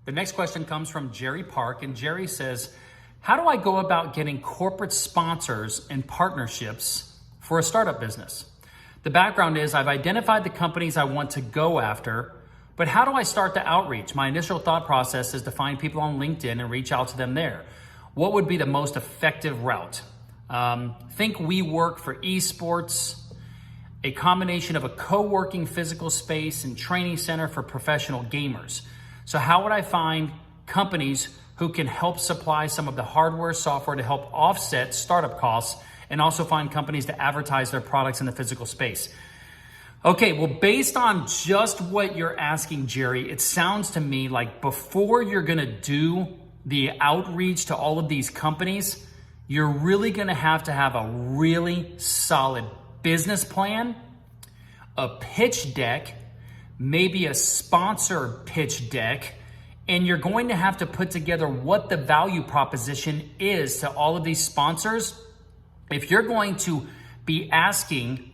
The next question comes from Jerry Park, and Jerry says, how do I go about getting corporate sponsors and partnerships for a startup business? The background is I've identified the companies I want to go after, but how do I start the outreach? My initial thought process is to find people on LinkedIn and reach out to them there. What would be the most effective route? Think WeWork for esports, a combination of a co-working physical space and training center for professional gamers. So how would I find companies who can help supply some of the hardware, software to help offset startup costs, and also find companies to advertise their products in the physical space? Okay, well, based on just what you're asking, Jerry, it sounds to me like before you're gonna do the outreach to all of these companies, you're really gonna have a really solid business plan, a pitch deck, maybe a sponsor pitch deck, and you're going to have to put together what the value proposition is to all of these sponsors. If you're going to be asking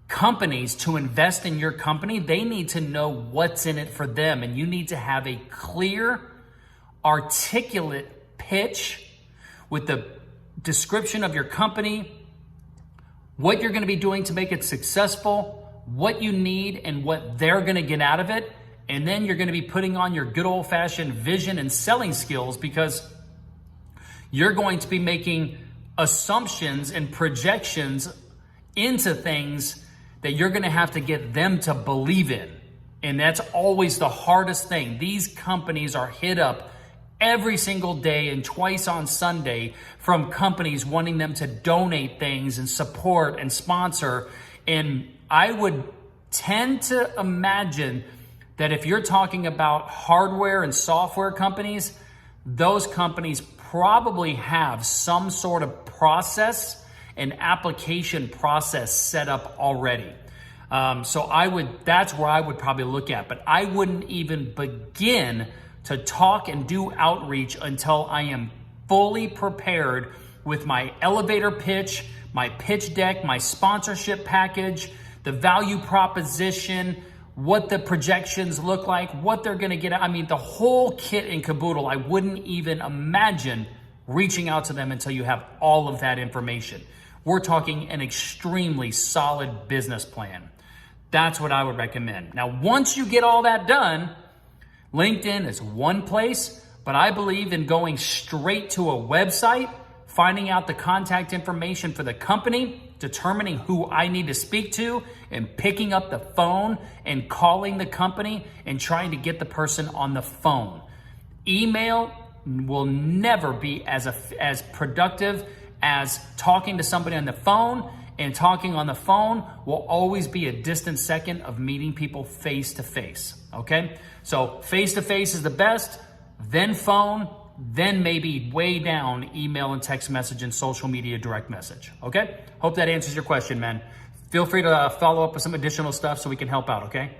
companies to invest in your company, they need to know what's in it for them, and you need to have a clear, articulate pitch with the description of your company, what you're going to be doing to make it successful, what you need and what they're going to get out of it. And then you're going to be putting on your good old-fashioned vision and selling skills, because you're going to be making assumptions and projections into things that you're going to have to get them to believe in. And that's always the hardest thing. These companies are hit up every single day and twice on Sunday from companies wanting them to donate things and support and sponsor. And I would tend to imagine that if you're talking about hardware and software companies, those companies probably have some sort of process and application process set up already. So that's where I would probably look at, but I wouldn't even begin to talk and do outreach until I am fully prepared with my elevator pitch, my pitch deck, my sponsorship package, the value proposition, what the projections look like, what they're gonna get. I mean, the whole kit and caboodle. I wouldn't even imagine reaching out to them until you have all of that information. We're talking an extremely solid business plan. That's what I would recommend. Now, once you get all that done, LinkedIn is one place, but I believe in going straight to a website, finding out the contact information for the company, determining who I need to speak to, and picking up the phone and calling the company and trying to get the person on the phone. Email will never be as productive as talking to somebody on the phone, and talking on the phone will always be a distant second of meeting people face to face, okay? So face to face is the best, then phone, then maybe way down email and text message and social media direct message, okay? Hope that answers your question, man. Feel free to follow up with some additional stuff so we can help out, okay?